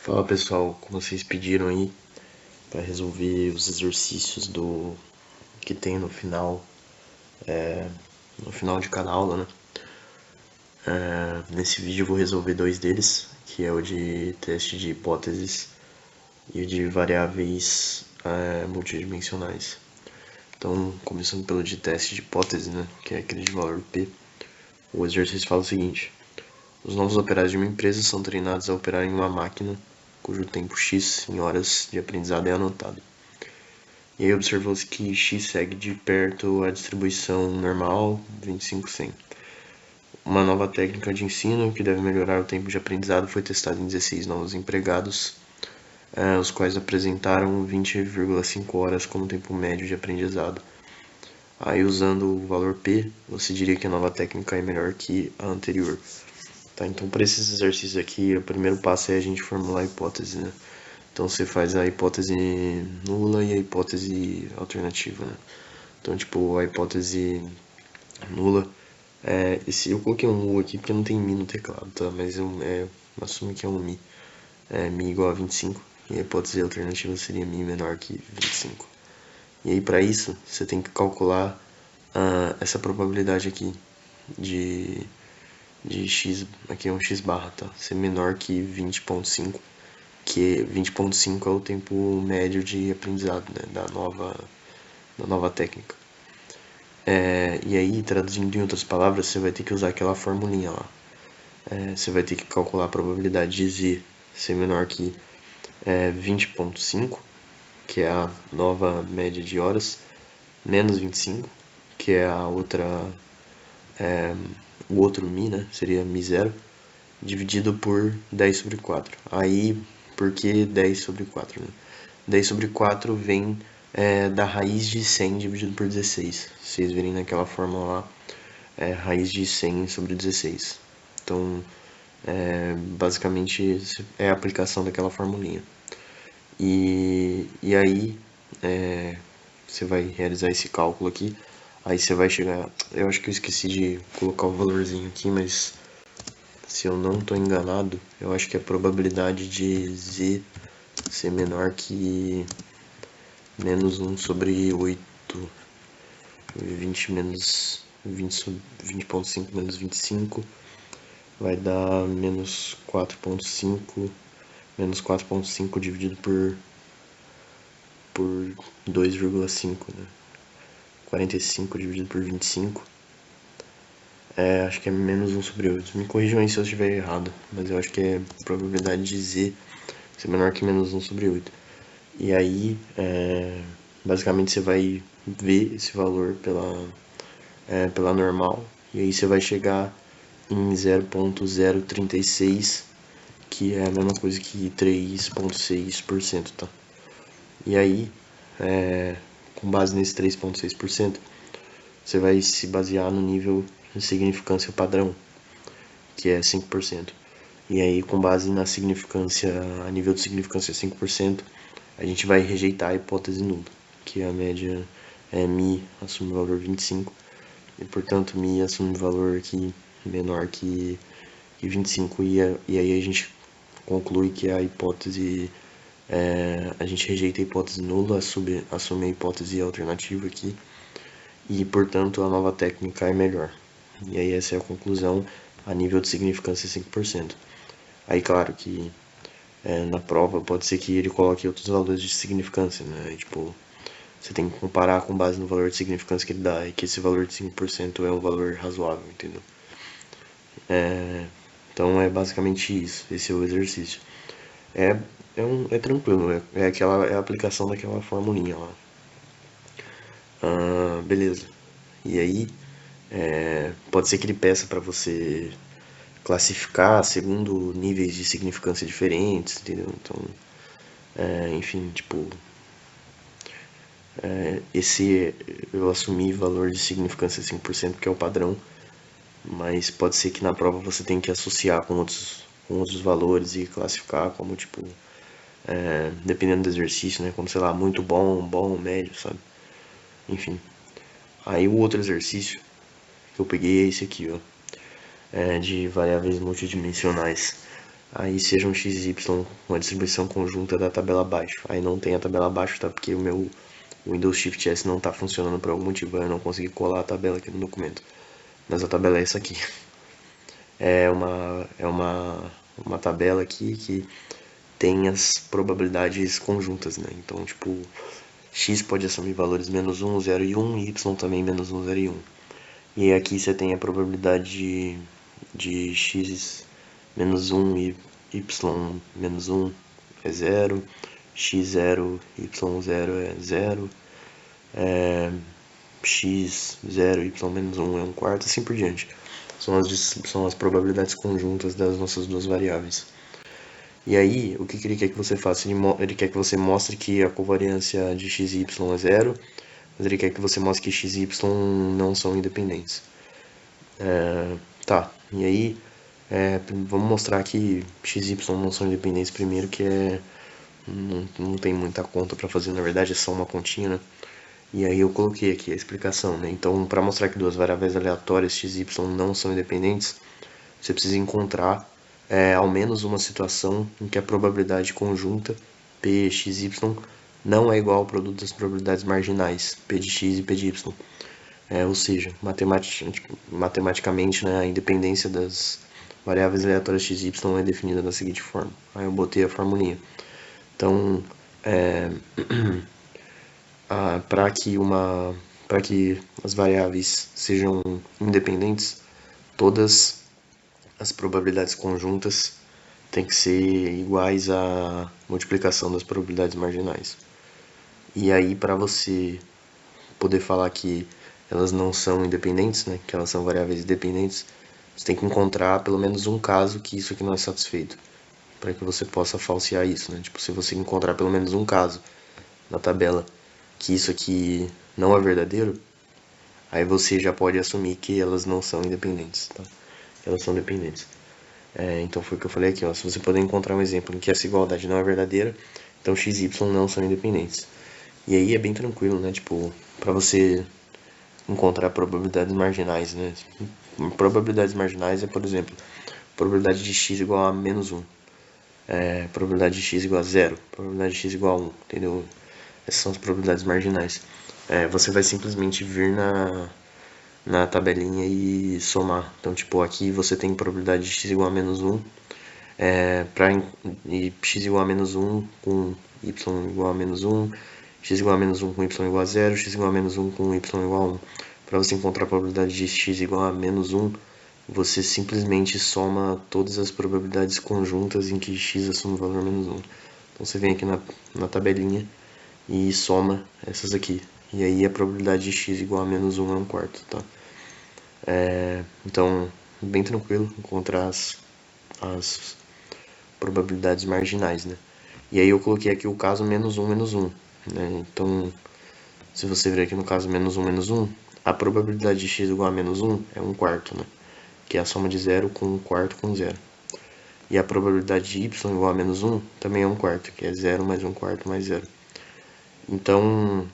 Fala pessoal, como vocês pediram aí para resolver os exercícios do que tem no final de cada aula, né? Nesse vídeo eu vou resolver dois deles, que é o de teste de hipóteses e o de variáveis multidimensionais. Então, começando pelo de teste de hipótese, né? Que é aquele de valor P. O exercício fala o seguinte: os novos operários de uma empresa são treinados a operar em uma máquina cujo tempo x em horas de aprendizado é anotado. E aí observou-se que x segue de perto a distribuição normal 25-100. Uma nova técnica de ensino que deve melhorar o tempo de aprendizado foi testada em 16 novos empregados, os quais apresentaram 20,5 horas como tempo médio de aprendizado. Aí, usando o valor P, você diria que a nova técnica é melhor que a anterior. Tá, então, para esses exercícios aqui, o primeiro passo é a gente formular a hipótese, né? Então, você faz a hipótese nula e a hipótese alternativa, né? Então, tipo, a hipótese nula eu coloquei um U aqui porque não tem Mi no teclado, tá? Mas eu assumo que é um Mi. Mi igual a 25. E a hipótese alternativa seria Mi menor que 25. E aí, para isso, você tem que calcular essa probabilidade aqui de x, aqui é um x barra, tá? Ser menor que 20,5, que 20,5 é o tempo médio de aprendizado, né? Da nova técnica. E aí, traduzindo em outras palavras, você vai ter que usar aquela formulinha lá. Você vai ter que calcular a probabilidade de z ser menor que 20,5, que é a nova média de horas, menos 25, que é o outro mi, né? Seria mi zero, dividido por 10 sobre 4. Aí, por que 10 sobre 4? Né? 10 sobre 4 vem da raiz de 100 dividido por 16. Vocês verem naquela fórmula lá, raiz de 100 sobre 16. Então, basicamente, é a aplicação daquela formulinha. E aí, você vai realizar esse cálculo aqui. Aí você vai chegar... Eu acho que eu esqueci de colocar o valorzinho aqui, mas se eu não estou enganado, eu acho que a probabilidade de z ser menor que menos 1 sobre 8, 20 menos 20,5 menos 25, vai dar menos 4,5, menos 4,5 dividido por 2,5, né? 45 dividido por 25, acho que é menos 1 sobre 8. Me corrijam aí se eu estiver errado, mas eu acho que é probabilidade de z ser menor que menos 1 sobre 8. E aí, basicamente você vai ver esse valor pela normal, e aí você vai chegar em 0,036, que é a mesma coisa que 3,6%, tá? E aí, com base nesse 3,6%, você vai se basear no nível de significância padrão, que é 5%. E aí, com base na significância, a nível de significância 5%, a gente vai rejeitar a hipótese nula, que a média Mi assume o valor 25, e portanto Mi assume o valor aqui menor que 25, e aí a gente conclui que a hipótese, a gente rejeita a hipótese nula, assume a hipótese alternativa aqui, e portanto a nova técnica é melhor. E aí essa é a conclusão a nível de significância 5%. Aí claro que na prova pode ser que ele coloque outros valores de significância, né? Tipo, você tem que comparar com base no valor de significância que ele dá, e que esse valor de 5% é um valor razoável, entendeu? Então é basicamente isso, esse é o exercício. É tranquilo, é a aplicação daquela formulinha lá. Beleza. E aí, pode ser que ele peça para você classificar segundo níveis de significância diferentes, entendeu? Então, enfim, tipo, eu assumi valor de significância 5%, que é o padrão, mas pode ser que na prova você tenha que associar com outros valores e classificar como, tipo, dependendo do exercício, né? Como, sei lá, muito bom, bom, médio, sabe? Enfim. Aí o outro exercício que eu peguei é esse aqui, ó. De variáveis multidimensionais. aí sejam x e y uma distribuição conjunta da tabela abaixo. Aí não tem a tabela abaixo, tá? Porque o meu Windows Shift S não está funcionando por algum motivo, eu não consegui colar a tabela aqui no documento. Mas a tabela é essa aqui. É uma tabela aqui que tem as probabilidades conjuntas, né? Então, tipo, x pode assumir valores -1, 0 e 1, e y também -1, 0 e 1. E aqui você tem a probabilidade de x -1 e y -1 é 0, x0, y0 é 0, x0, y-1 é 1/4, assim por diante. São as probabilidades conjuntas das nossas duas variáveis. E aí, o que ele quer que você faça? Ele quer que você mostre que a covariância de x e y é 0, mas ele quer que você mostre que x e y não são independentes. Tá, e aí, vamos mostrar que x e y não são independentes primeiro, que não tem muita conta para fazer, na verdade é só uma continha, né? E aí eu coloquei aqui a explicação, né? Então, para mostrar que duas variáveis aleatórias x e y não são independentes, você precisa encontrar ao menos uma situação em que a probabilidade conjunta p x, y não é igual ao produto das probabilidades marginais p de x e p de y. Ou seja, matematicamente, né, a independência das variáveis aleatórias x e y é definida da seguinte forma. Aí eu botei a formulinha. Então, para que as variáveis sejam independentes, todas as probabilidades conjuntas têm que ser iguais à multiplicação das probabilidades marginais. E aí, para você poder falar que elas não são independentes, né, que elas são variáveis independentes, você tem que encontrar pelo menos um caso que isso aqui não é satisfeito, para que você possa falsear isso, né? Tipo, se você encontrar pelo menos um caso na tabela que isso aqui não é verdadeiro, aí você já pode assumir que elas não são independentes, tá? Elas são dependentes. Então foi o que eu falei aqui, ó. Se você puder encontrar um exemplo em que essa igualdade não é verdadeira, então x e y não são independentes. E aí é bem tranquilo, né? Tipo, para você encontrar probabilidades marginais, né? Probabilidades marginais é, por exemplo, probabilidade de x igual a -1, probabilidade de x igual a 0, probabilidade de x igual a 1, entendeu? Essas são as probabilidades marginais. Você vai simplesmente vir na tabelinha e somar. Então, tipo, aqui você tem probabilidade de x igual a -1, e x igual a -1 com y igual a -1, x igual a -1 com y igual a 0, x igual a -1 com y igual a 1. Para você encontrar a probabilidade de x igual a -1, você simplesmente soma todas as probabilidades conjuntas em que x assume o valor -1. Então você vem aqui na tabelinha e soma essas aqui. E aí a probabilidade de x igual a -1 é 1/4, tá? Então, bem tranquilo encontrar as probabilidades marginais, né? E aí eu coloquei aqui o caso -1, né? Então, se você ver aqui no caso -1, a probabilidade de x igual a -1 é 1/4, né? Que é a soma de 0 com 1/4 com 0. E a probabilidade de y igual a -1 também é 1/4, que é 0 mais 1/4 mais 0. Então,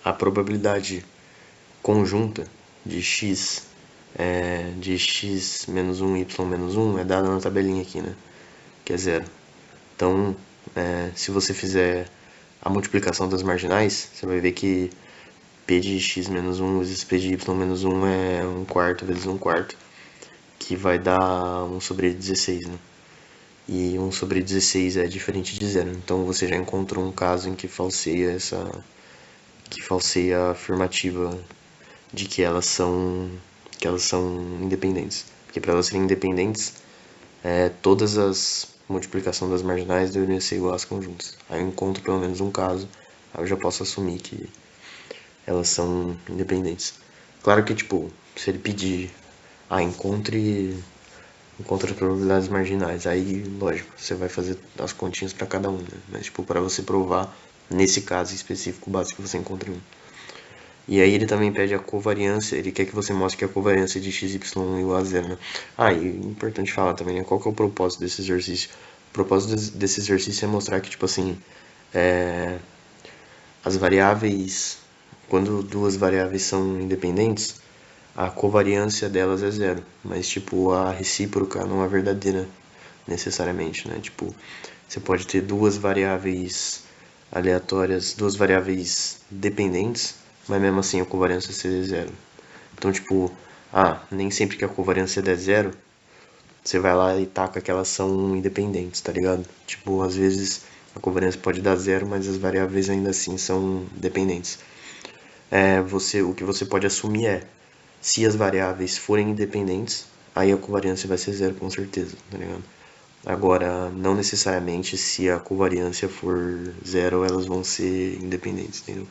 a probabilidade conjunta de x -1, y-1 é dada na tabelinha aqui, né? Que é 0. Então, se você fizer a multiplicação das marginais, você vai ver que p de x-1 vezes p de y-1 é 1/4 vezes 1/4, que vai dar 1 sobre 16, né? E 1 sobre 16 é diferente de 0. Então você já encontrou um caso em que falseia a afirmativa de que elas são independentes. Porque para elas serem independentes, todas as multiplicações das marginais deveriam ser iguais às conjuntas. Aí eu encontro pelo menos um caso, aí eu já posso assumir que elas são independentes. Claro que, tipo, se ele pedir, encontre as probabilidades marginais, aí, lógico, você vai fazer as continhas para cada um, né? Mas, tipo, para você provar, nesse caso específico, basta que você encontre um. E aí ele também pede a covariância, ele quer que você mostre que a covariância de x, y é igual a 0, né? E é importante falar também, né? Qual que é o propósito desse exercício? O propósito desse exercício é mostrar que, tipo assim, as variáveis, quando duas variáveis são independentes, a covariância delas é zero, mas tipo a recíproca não é verdadeira necessariamente, né? Tipo, você pode ter duas variáveis aleatórias, duas variáveis dependentes, mas mesmo assim a covariância ser zero. Então, tipo, nem sempre que a covariância der zero, você vai lá e taca que elas são independentes, tá ligado? Tipo, às vezes a covariância pode dar zero, mas as variáveis ainda assim são dependentes. O que você pode assumir se as variáveis forem independentes, aí a covariância vai ser zero com certeza, tá ligado? Agora, não necessariamente se a covariância for zero, elas vão ser independentes, entendeu?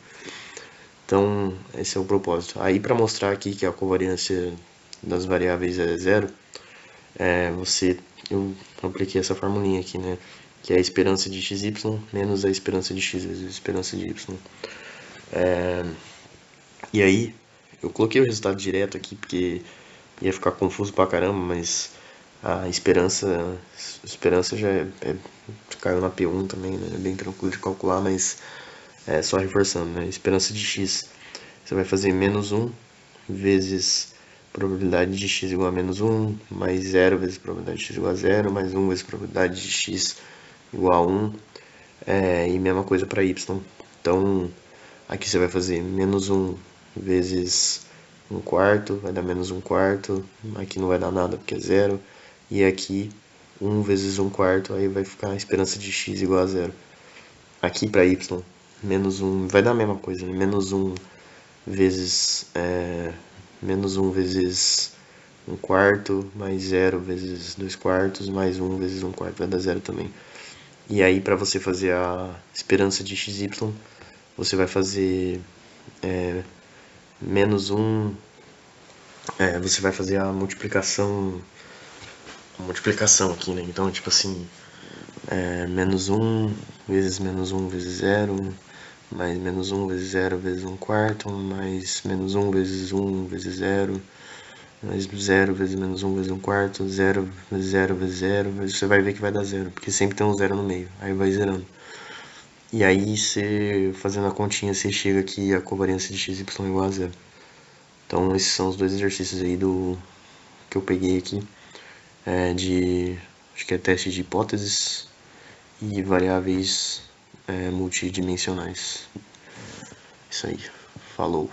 Então, esse é o propósito. Aí, para mostrar aqui que a covariância das variáveis é zero, eu apliquei essa formulinha aqui, né? Que é a esperança de xy menos a esperança de x vezes a esperança de y. E aí, eu coloquei o resultado direto aqui porque ia ficar confuso pra caramba, mas a esperança caiu na P1 também, né? É bem tranquilo de calcular, mas só reforçando, né? Esperança de x, você vai fazer menos 1 vezes probabilidade de x igual a menos 1, mais 0 vezes probabilidade de x igual a 0, mais 1 vezes probabilidade de x igual a 1, e mesma coisa para y. Então, aqui você vai fazer menos 1 vezes 1/4, vai dar menos 1/4, aqui não vai dar nada porque é 0, e aqui 1 vezes 1/4, aí vai ficar a esperança de x igual a 0. Aqui para y, menos 1, vai dar a mesma coisa, né? Menos 1 vezes, menos 1 vezes 1/4, mais 0 vezes 2/4, mais 1 vezes 1/4, vai dar 0 também. E aí, para você fazer a esperança de xy, você vai fazer menos 1, você vai fazer a multiplicação aqui, né? Então, tipo assim, menos 1 vezes 0, mais menos 1 vezes 0 vezes 1/4, mais menos 1 vezes 1 vezes 0, mais 0 vezes menos 1 vezes 1/4, 0 vezes 0 vezes 0, você vai ver que vai dar 0, porque sempre tem um 0 no meio, aí vai zerando. E aí, você fazendo a continha, você chega aqui a covariância de xy é igual a 0. Então, esses são os dois exercícios aí que eu peguei aqui, acho que é teste de hipóteses e variáveis multidimensionais. Isso aí, falou.